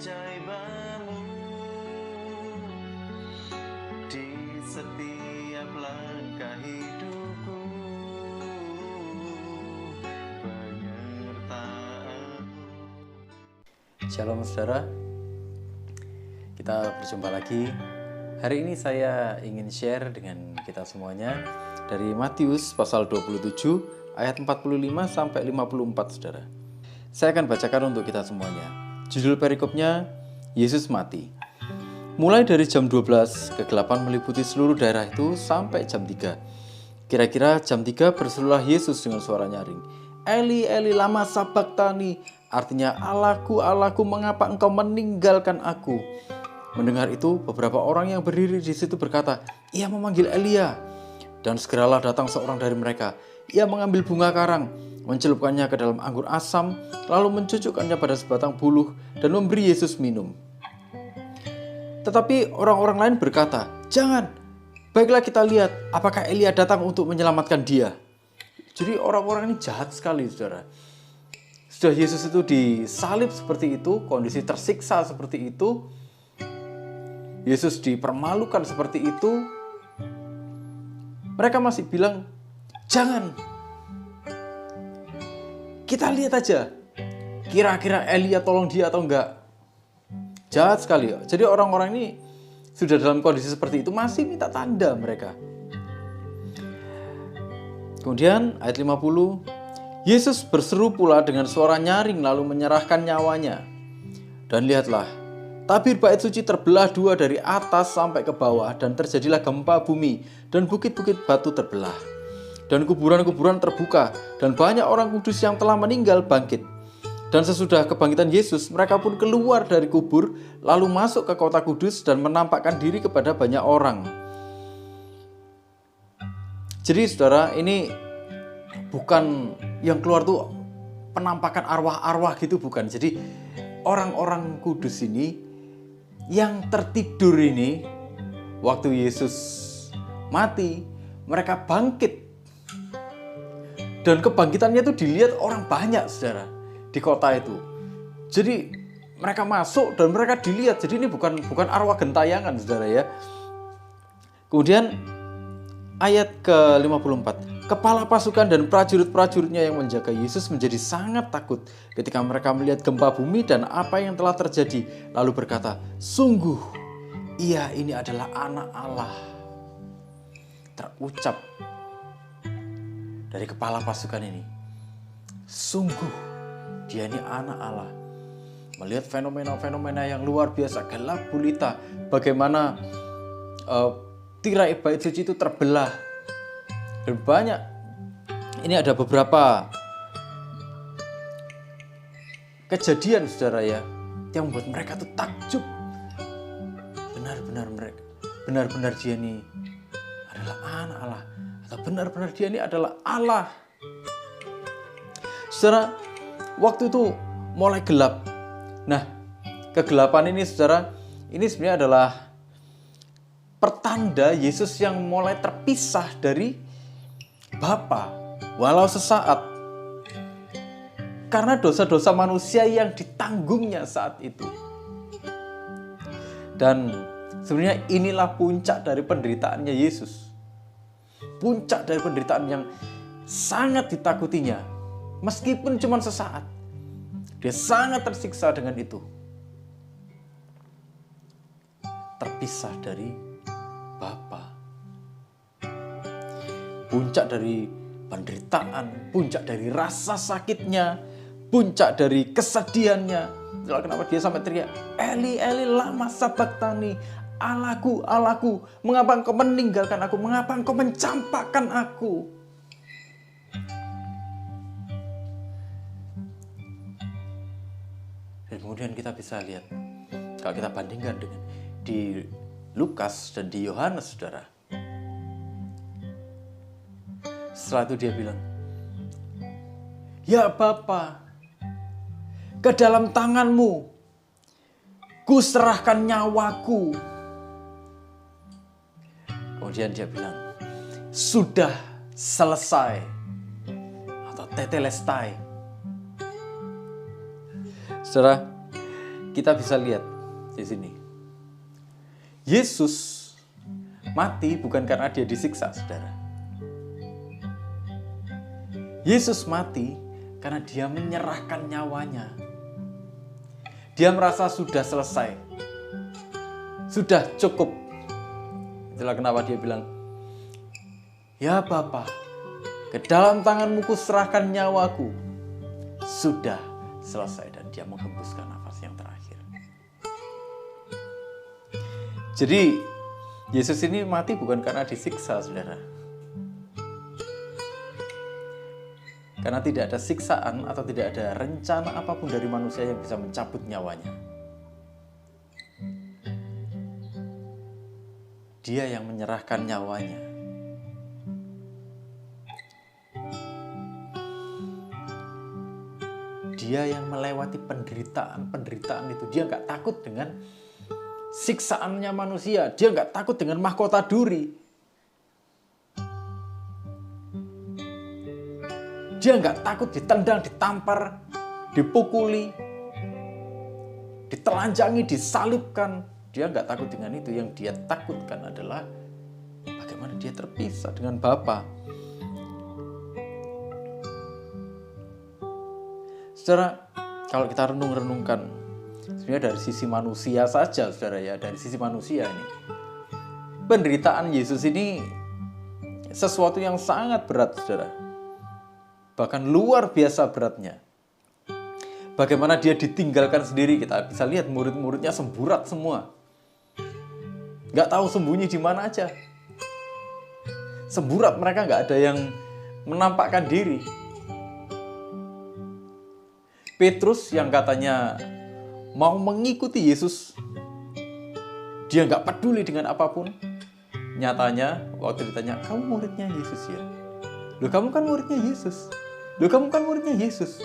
keajaibanmu di setiap langkah hidupku, penyertaanmu. Shalom saudara, kita berjumpa lagi. Hari ini saya ingin share dengan kita semuanya dari Matius pasal 27 ayat 45 sampai 54 saudara. Saya akan bacakan untuk kita semuanya. Judul perikopnya, Yesus mati. Mulai dari jam 12, kegelapan meliputi seluruh daerah itu sampai jam 3. Kira-kira jam 3 berserulah Yesus dengan suara nyaring. Eli, Eli, lama sabachthani, artinya Allahku, Allahku, mengapa engkau meninggalkan aku? Mendengar itu, beberapa orang yang berdiri di situ berkata, ia memanggil Elia. Dan segeralah datang seorang dari mereka. Ia mengambil bunga karang, mencelupkannya ke dalam anggur asam, lalu mencucukkannya pada sebatang buluh dan memberi Yesus minum. Tetapi orang-orang lain berkata, jangan, baiklah kita lihat apakah Elia datang untuk menyelamatkan dia. Jadi orang-orang ini jahat sekali saudara. Sudah Yesus itu disalib seperti itu, kondisi tersiksa seperti itu, Yesus dipermalukan seperti itu, mereka masih bilang, jangan, kita lihat aja, kira-kira Elia tolong dia atau enggak. Jahat sekali. Jadi orang-orang ini sudah dalam kondisi seperti itu masih minta tanda mereka. Kemudian ayat 50, Yesus berseru pula dengan suara nyaring lalu menyerahkan nyawanya. Dan lihatlah, tabir bait suci terbelah dua dari atas sampai ke bawah, dan terjadilah gempa bumi, dan bukit-bukit batu terbelah. Dan kuburan-kuburan terbuka, dan banyak orang kudus yang telah meninggal bangkit. Dan sesudah kebangkitan Yesus, mereka pun keluar dari kubur, lalu masuk ke kota kudus dan menampakkan diri kepada banyak orang. Jadi saudara, ini bukan yang keluar tuh penampakan arwah-arwah gitu, bukan. Jadi orang-orang kudus ini yang tertidur ini, waktu Yesus mati, mereka bangkit. Dan kebangkitannya itu dilihat orang banyak saudara di kota itu. Jadi mereka masuk dan mereka dilihat. Jadi ini bukan arwah gentayangan saudara ya. Kemudian ayat ke-54. Kepala pasukan dan prajurit-prajuritnya yang menjaga Yesus menjadi sangat takut ketika mereka melihat gempa bumi dan apa yang telah terjadi. Lalu berkata, sungguh ia ini adalah anak Allah. Terucap dari kepala pasukan ini, sungguh dia ini anak Allah. Melihat fenomena-fenomena yang luar biasa, gelap gulita, bagaimana tirai bait suci itu terbelah. Dan banyak, ini ada beberapa kejadian saudara ya, yang membuat mereka tuh takjub. Benar-benar dia ini adalah anak Allah, atau benar-benar dia ini adalah Allah. Saudara, waktu itu mulai gelap. Nah, kegelapan ini saudara, ini sebenarnya adalah pertanda Yesus yang mulai terpisah dari Bapa, walau sesaat, karena dosa-dosa manusia yang ditanggungnya saat itu. Dan sebenarnya inilah puncak dari penderitaannya Yesus. Puncak dari penderitaan yang sangat ditakutinya, meskipun cuma sesaat. Dia sangat tersiksa dengan itu. Terpisah dari Bapa. Puncak dari penderitaan, puncak dari rasa sakitnya, puncak dari kesedihannya. Itulah kenapa dia sampai teriak, Eli, Eli, lama sabachthani, Allahku, Allahku, mengapa engkau meninggalkan aku? Mengapa engkau mencampakkan aku? Dan kemudian kita bisa lihat, kalau kita bandingkan dengan di Lukas dan di Yohanes, saudara. Setelah itu dia bilang, ya Bapa, ke dalam tanganmu ku serahkan nyawaku. Kemudian dia bilang, sudah selesai, atau tetelestai. Saudara, kita bisa lihat di sini. Yesus mati bukan karena dia disiksa, saudara. Yesus mati karena dia menyerahkan nyawanya. Dia merasa sudah selesai. Sudah cukup. Itulah kenapa dia bilang, "Ya Bapa, ke dalam tanganmu kuserahkan nyawaku." Sudah selesai, dan dia menghembuskan nafas yang terakhir. Jadi Yesus ini mati bukan karena disiksa, saudara. Karena tidak ada siksaan atau tidak ada rencana apapun dari manusia yang bisa mencabut nyawanya. Dia yang menyerahkan nyawanya. Dia yang melewati penderitaan itu. Dia nggak takut dengan siksaannya manusia. Dia nggak takut dengan mahkota duri. Dia nggak takut ditendang, ditampar, dipukuli, ditelanjangi, disalibkan. Dia nggak takut dengan itu. Yang dia takutkan adalah bagaimana dia terpisah dengan Bapa. Saudara, kalau kita renung-renungkan, sebenarnya dari sisi manusia saja, saudara ya, dari sisi manusia ini, penderitaan Yesus ini sesuatu yang sangat berat, saudara. Bahkan luar biasa beratnya. Bagaimana dia ditinggalkan sendiri, kita bisa lihat murid-muridnya semburat semua. Nggak tahu sembunyi di mana aja. Semburat, mereka nggak ada yang menampakkan diri. Petrus yang katanya mau mengikuti Yesus, dia nggak peduli dengan apapun. Nyatanya waktu ditanya, "Kamu muridnya Yesus ya?" "Loh, kamu kan muridnya Yesus. Loh, kamu kan muridnya Yesus."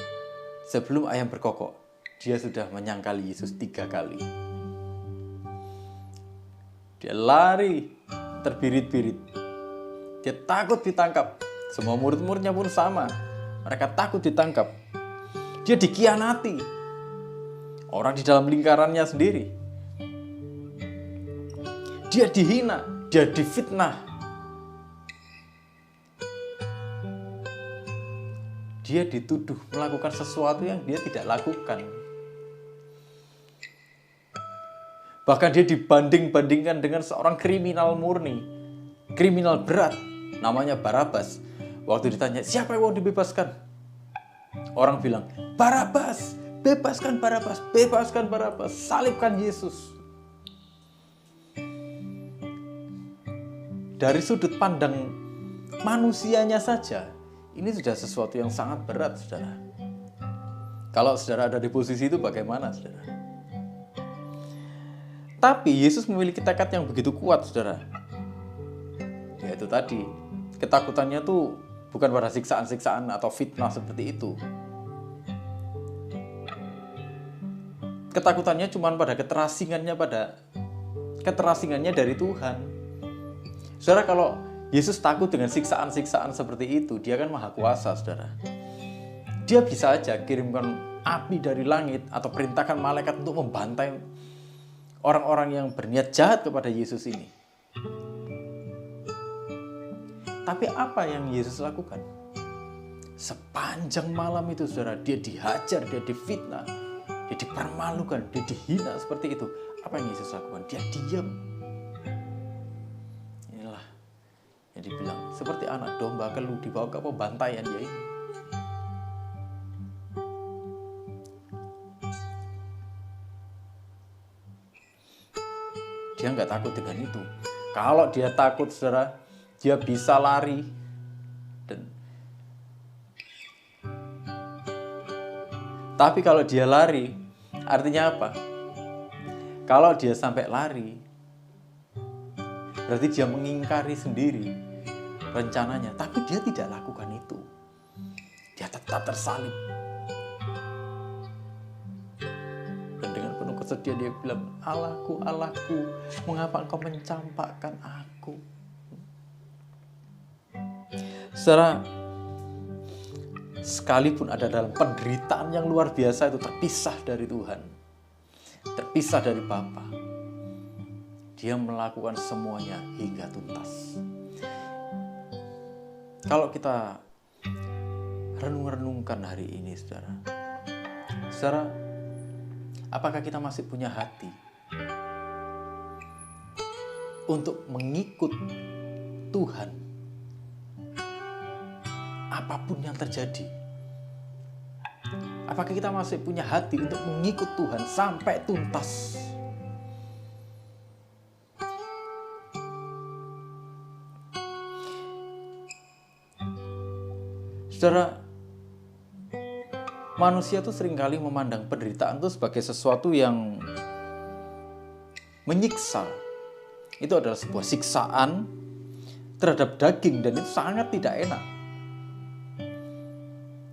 Sebelum ayam berkokok, dia sudah menyangkali Yesus 3 kali. Dia lari terbirit-birit. Dia takut ditangkap. Semua murid-muridnya pun sama. Mereka takut ditangkap. Dia dikhianati. Orang di dalam lingkarannya sendiri. Dia dihina. Dia difitnah. Dia dituduh melakukan sesuatu yang dia tidak lakukan. Bahkan dia dibanding-bandingkan dengan seorang kriminal murni. Kriminal berat. Namanya Barabas. Waktu ditanya, "Siapa yang mau dibebaskan?" Orang bilang, "Barabas, bebaskan Barabas, bebaskan Barabas, salibkan Yesus." Dari sudut pandang manusianya saja, ini sudah sesuatu yang sangat berat, saudara. Kalau saudara ada di posisi itu, bagaimana, saudara? Tapi Yesus memiliki tekad yang begitu kuat, saudara. Yaitu tadi, ketakutannya tuh bukan pada siksaan-siksaan atau fitnah seperti itu. Ketakutannya cuma pada keterasingannya dari Tuhan. Saudara, kalau Yesus takut dengan siksaan-siksaan seperti itu, dia kan maha kuasa, saudara. Dia bisa aja kirimkan api dari langit atau perintahkan malaikat untuk membantai orang-orang yang berniat jahat kepada Yesus ini. Tapi apa yang Yesus lakukan? Sepanjang malam itu, saudara, dia dihajar, dia difitnah, dia dipermalukan, dia dihina seperti itu. Apa yang Yesus lakukan? Dia diam. Inilah yang dibilang seperti anak domba keluh dibawa ke pembantaian dia ini. Dia nggak takut dengan itu. Kalau dia takut, saudara, dia bisa lari. Tapi kalau dia lari, artinya apa? Kalau dia sampai lari, berarti dia mengingkari sendiri rencananya. Tapi dia tidak lakukan itu. Dia tetap tersalib. Dan dengan penuh kesedihan dia bilang, "Allahku, Allahku, mengapa engkau mencampakkan aku?" Saudara, sekalipun ada dalam penderitaan yang luar biasa itu terpisah dari Tuhan, terpisah dari Bapa. Dia melakukan semuanya hingga tuntas. Kalau kita renung-renungkan hari ini, saudara, apakah kita masih punya hati untuk mengikut Tuhan apapun yang terjadi? Apakah kita masih punya hati untuk mengikut Tuhan sampai tuntas? Saudara, manusia itu seringkali memandang penderitaan itu sebagai sesuatu yang menyiksa. Itu adalah sebuah siksaan terhadap daging dan itu sangat tidak enak.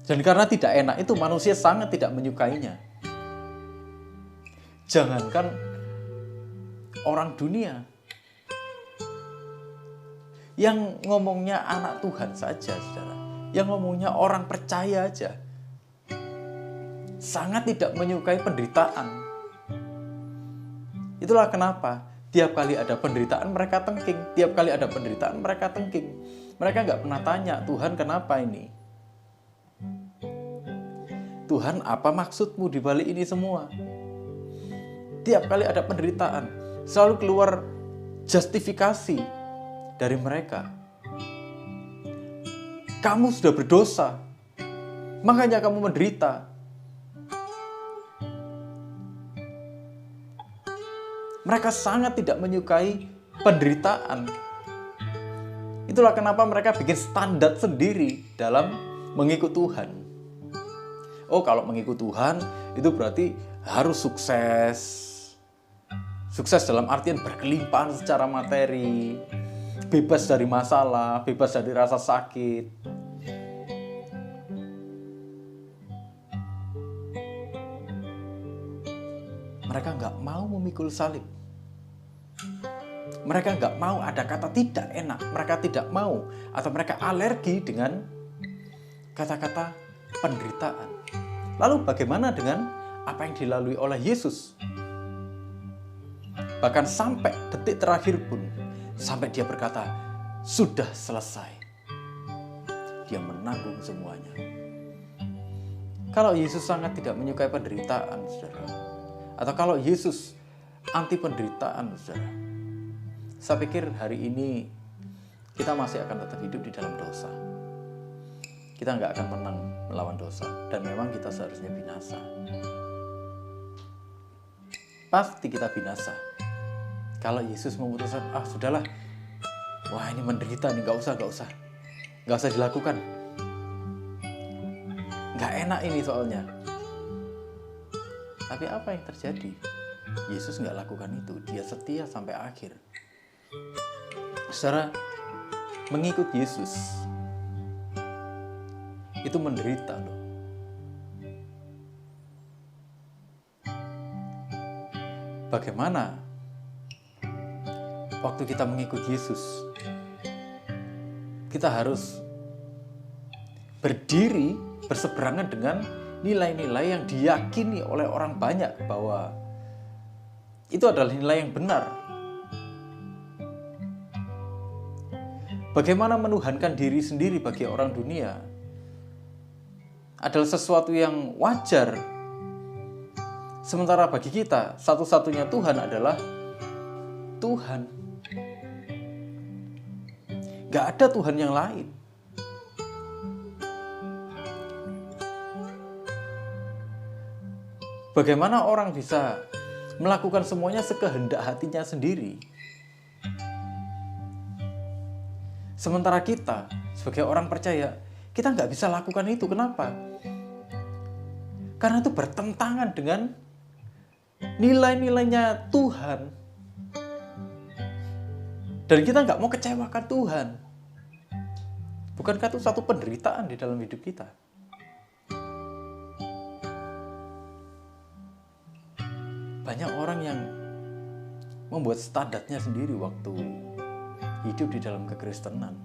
Dan karena tidak enak itu manusia sangat tidak menyukainya. Jangankan orang dunia, yang ngomongnya anak Tuhan saja, saudara, yang ngomongnya orang percaya aja, sangat tidak menyukai penderitaan. Itulah kenapa tiap kali ada penderitaan mereka tengking. Tiap kali ada penderitaan mereka tengking. Mereka nggak pernah tanya, Tuhan kenapa ini? Tuhan apa maksudmu di balik ini semua? Tiap kali ada penderitaan selalu keluar justifikasi dari mereka. Kamu sudah berdosa, makanya kamu menderita. Mereka sangat tidak menyukai penderitaan. Itulah kenapa mereka bikin standar sendiri dalam mengikut Tuhan. Oh, kalau mengikut Tuhan itu berarti harus sukses. Sukses dalam artian berkelimpahan secara materi, bebas dari masalah, bebas dari rasa sakit. Mereka nggak mau memikul salib. Mereka nggak mau ada kata tidak enak. Mereka tidak mau atau mereka alergi dengan kata-kata penderitaan. Lalu bagaimana dengan apa yang dilalui oleh Yesus? Bahkan sampai detik terakhir pun, sampai dia berkata, sudah selesai. Dia menanggung semuanya. Kalau Yesus sangat tidak menyukai penderitaan, saudara, atau kalau Yesus anti penderitaan, saudara, saya pikir hari ini kita masih akan tetap hidup di dalam dosa. Kita nggak akan menang melawan dosa, dan memang kita seharusnya binasa. Pasti kita binasa. Kalau Yesus memutuskan, sudahlah, wah ini menderita nih, nggak usah dilakukan. Nggak enak ini soalnya. Tapi apa yang terjadi? Yesus nggak lakukan itu, dia setia sampai akhir. Saudara, mengikut Yesus itu menderita loh. Bagaimana waktu kita mengikut Yesus, kita harus berdiri berseberangan dengan nilai-nilai yang diyakini oleh orang banyak bahwa itu adalah nilai yang benar. Bagaimana menuhankan diri sendiri bagi orang dunia adalah sesuatu yang wajar. Sementara bagi kita, satu-satunya Tuhan adalah Tuhan. Gak ada Tuhan yang lain. Bagaimana orang bisa melakukan semuanya sekehendak hatinya sendiri? Sementara kita, sebagai orang percaya, kita nggak bisa lakukan itu. Kenapa? Karena itu bertentangan dengan nilai-nilainya Tuhan. Dan kita nggak mau kecewakan Tuhan. Bukankah itu satu penderitaan di dalam hidup kita? Banyak orang yang membuat standarnya sendiri waktu hidup di dalam kekristenan.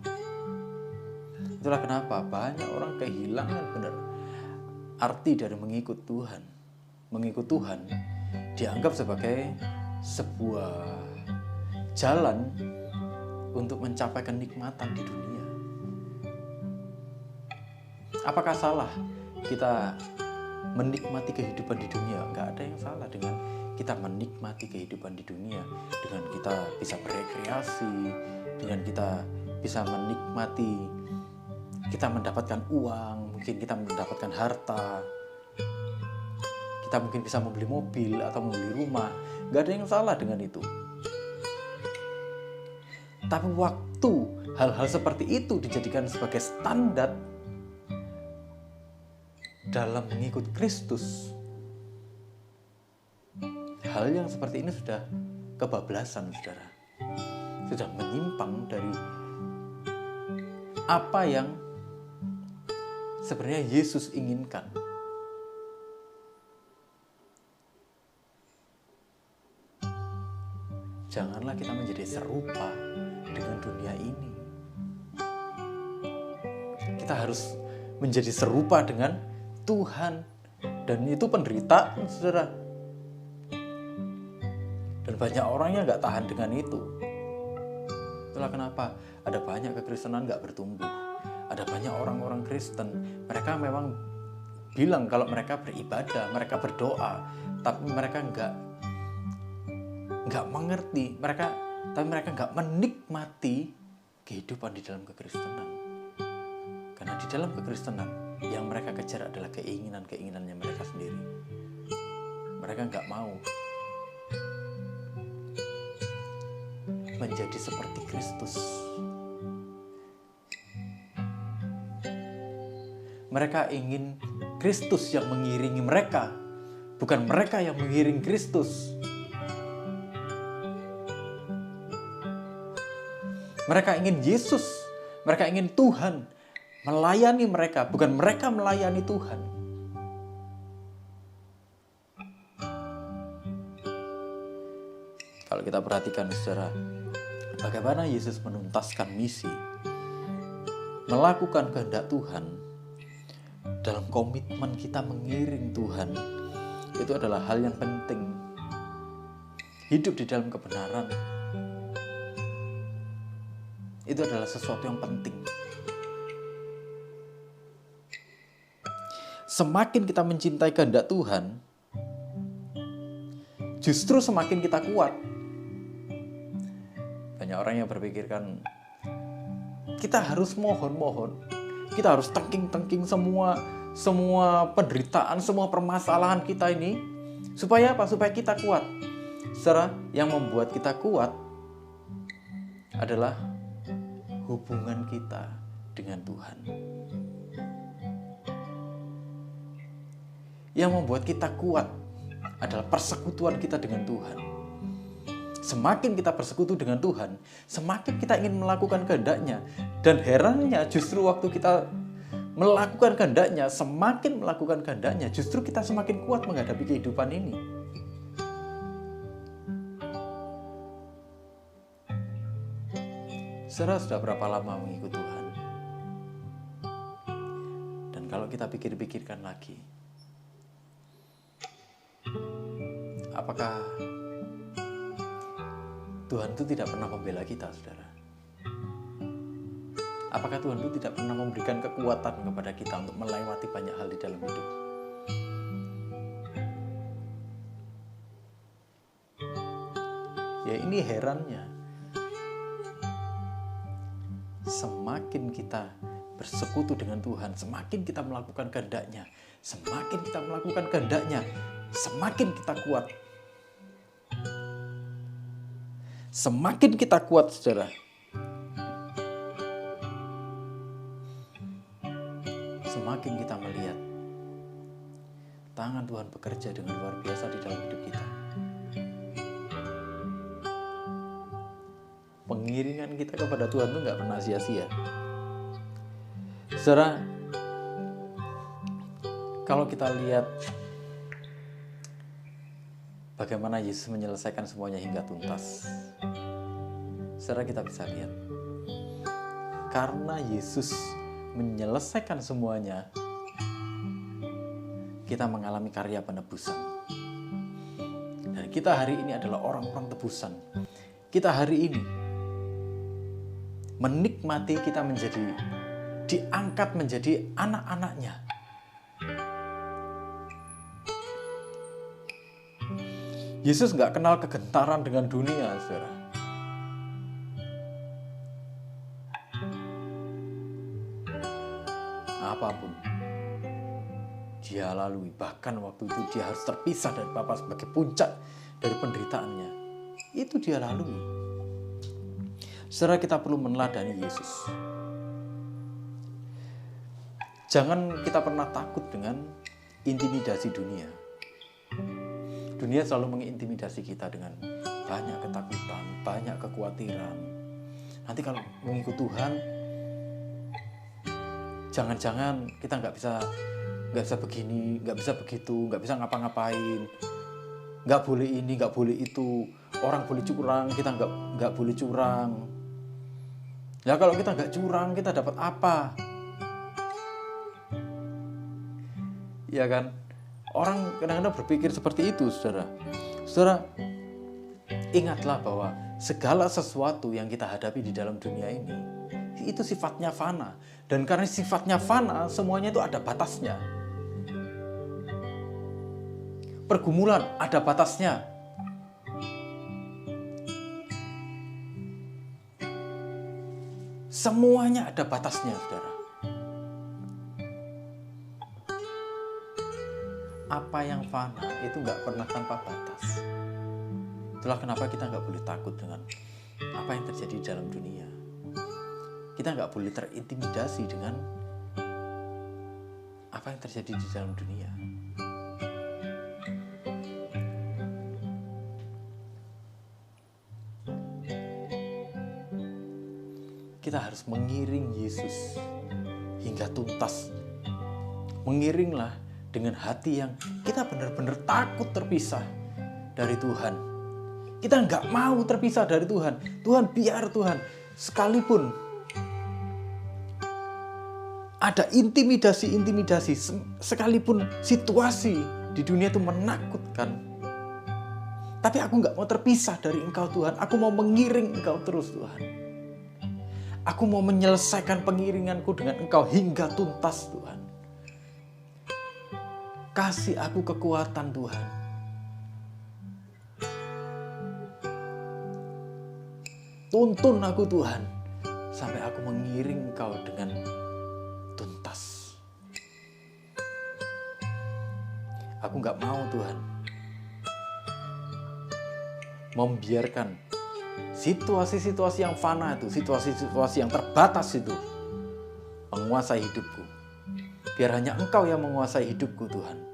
Itulah kenapa banyak orang kehilangan benar arti dari mengikut Tuhan. Mengikut Tuhan dianggap sebagai sebuah jalan untuk mencapai kenikmatan di dunia. Apakah salah kita menikmati kehidupan di dunia? Enggak ada yang salah dengan kita menikmati kehidupan di dunia, dengan kita bisa berekreasi, dengan kita bisa menikmati, kita mendapatkan uang, mungkin kita mendapatkan harta, kita mungkin bisa membeli mobil atau membeli rumah. Enggak ada yang salah dengan itu. Tapi waktu hal-hal seperti itu dijadikan sebagai standar dalam mengikut Kristus, hal yang seperti ini sudah kebablasan, saudara. Sudah menyimpang dari apa yang sebenarnya Yesus inginkan. Janganlah kita menjadi serupa dengan dunia ini. Kita harus menjadi serupa dengan Tuhan, dan itu penderitaan, saudara. Dan banyak orang yang nggak tahan dengan itu. Itulah kenapa ada banyak kekristenan nggak bertumbuh. Ada banyak orang-orang Kristen, mereka memang bilang kalau mereka beribadah, mereka berdoa, tapi mereka nggak mengerti, tapi mereka nggak menikmati kehidupan di dalam kekristenan. Karena di dalam kekristenan yang mereka kejar adalah keinginannya mereka sendiri. Mereka nggak mau menjadi seperti Kristus. Mereka ingin Kristus yang mengiringi mereka, bukan mereka yang mengiring Kristus. Mereka ingin Yesus, mereka ingin Tuhan melayani mereka, bukan mereka melayani Tuhan. Kalau kita perhatikan, saudara, bagaimana Yesus menuntaskan misi, melakukan kehendak Tuhan, dalam komitmen kita mengiring Tuhan, itu adalah hal yang penting. Hidup di dalam kebenaran, itu adalah sesuatu yang penting. Semakin kita mencintai kehendak Tuhan, justru semakin kita kuat. Banyak orang yang berpikirkan, kita harus mohon-mohon, kita harus tengking-tengking semua penderitaan, semua permasalahan kita ini. Supaya apa? Supaya kita kuat. Saudara, yang membuat kita kuat adalah hubungan kita dengan Tuhan. Yang membuat kita kuat adalah persekutuan kita dengan Tuhan. Semakin kita bersekutu dengan Tuhan, semakin kita ingin melakukan kehendak-Nya. Dan herannya justru waktu kita melakukan kehendak-Nya, semakin melakukan kehendak-Nya, justru kita semakin kuat menghadapi kehidupan ini. Saudara, sudah berapa lama mengikut Tuhan? Dan kalau kita pikir-pikirkan lagi, apakah Tuhan itu tidak pernah membela kita, saudara? Apakah Tuhan itu tidak pernah memberikan kekuatan kepada kita untuk melewati banyak hal di dalam hidup? Ya, ini herannya. Semakin kita bersekutu dengan Tuhan, semakin kita melakukan kehendak-Nya, semakin kita melakukan kehendak-Nya, semakin kita kuat. Semakin kita kuat, saudara. Semakin kita melihat tangan Tuhan bekerja dengan luar biasa di dalam hidup kita. Pengiringan kita kepada Tuhan itu nggak pernah sia-sia. Saudara, kalau kita lihat bagaimana Yesus menyelesaikan semuanya hingga tuntas, saudara, kita bisa lihat karena Yesus menyelesaikan semuanya, kita mengalami karya penebusan. dunia. Kita hari ini adalah orang-orang tebusan. Kita hari ini menikmati kita diangkat menjadi anak-anaknya. Yesus nggak kenal kegentaran dengan dunia, saudara. Apapun dia lalui, bahkan waktu itu dia harus terpisah dari Bapa sebagai puncak dari penderitaannya. Itu dia lalui. Saudara, kita perlu meneladani Yesus. Jangan kita pernah takut dengan intimidasi dunia. Dunia selalu mengintimidasi kita dengan banyak ketakutan, banyak kekhawatiran. Nanti kalau mengikut Tuhan, jangan-jangan kita nggak bisa begini, nggak bisa begitu, nggak bisa ngapa-ngapain, nggak boleh ini, nggak boleh itu. Orang boleh curang, kita nggak boleh curang. Ya kalau kita nggak curang, kita dapat apa? Ya kan? Orang kadang-kadang berpikir seperti itu, saudara. Saudara, ingatlah bahwa segala sesuatu yang kita hadapi di dalam dunia ini, itu sifatnya fana. Dan karena sifatnya fana, semuanya itu ada batasnya. Pergumulan ada batasnya. Semuanya ada batasnya, saudara. Apa yang fana itu nggak pernah tanpa batas. Itulah kenapa kita nggak boleh takut dengan apa yang terjadi di dalam dunia. Kita nggak boleh terintimidasi dengan apa yang terjadi di dalam dunia. Kita harus mengiring Yesus hingga tuntas. Mengiringlah dengan hati yang kita benar-benar takut terpisah dari Tuhan. Kita nggak mau terpisah dari Tuhan. Tuhan, biar Tuhan, sekalipun ada intimidasi, sekalipun situasi di dunia itu menakutkan, tapi aku nggak mau terpisah dari Engkau, Tuhan. Aku mau mengiring Engkau terus, Tuhan. Aku mau menyelesaikan pengiringanku dengan Engkau hingga tuntas, Tuhan. Kasih aku kekuatan, Tuhan. Tuntun aku, Tuhan, sampai aku mengiring Engkau dengan tuntas. Aku gak mau, Tuhan, membiarkan situasi-situasi yang fana itu, situasi-situasi yang terbatas itu menguasai hidupku. Biar hanya Engkau yang menguasai hidupku, Tuhan.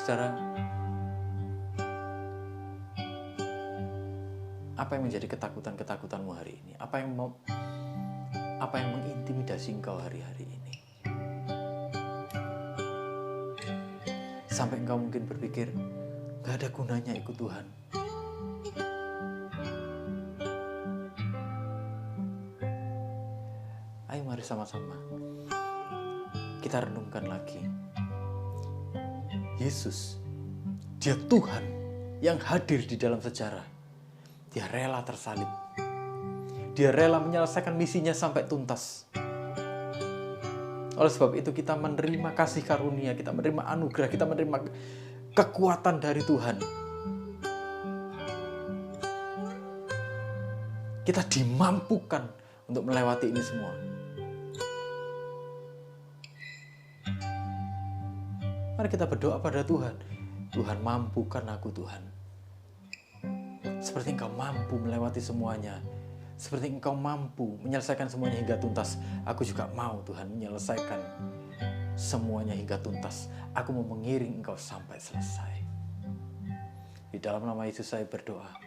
Saudara, apa yang menjadi ketakutan-ketakutanmu hari ini? Apa yang mengintimidasi engkau hari-hari ini? Sampai engkau mungkin berpikir, gak ada gunanya ikut Tuhan. Ayo mari sama-sama kita renungkan lagi. Yesus, Dia Tuhan yang hadir di dalam sejarah. Dia rela tersalib. Dia rela menyelesaikan misinya sampai tuntas. Oleh sebab itu kita menerima kasih karunia, kita menerima anugerah, kita menerima kekuatan dari Tuhan. Kita dimampukan untuk melewati ini semua. Mari kita berdoa pada Tuhan. Tuhan, mampukan aku, Tuhan. Seperti Engkau mampu melewati semuanya. Seperti Engkau mampu menyelesaikan semuanya hingga tuntas. Aku juga mau, Tuhan, menyelesaikan semuanya hingga tuntas. Aku mau mengiring Engkau sampai selesai. Di dalam nama Yesus saya berdoa.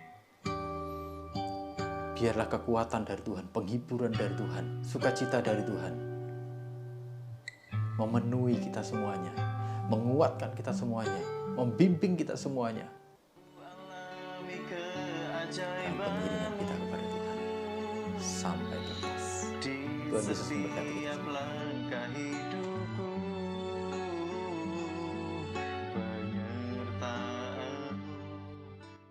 Biarlah kekuatan dari Tuhan, penghiburan dari Tuhan, sukacita dari Tuhan memenuhi kita semuanya, menguatkan kita semuanya, membimbing kita semuanya. Dan pengiringan kita kepada Tuhan sampai tuntas. Tuhan Yesus memberkati kita.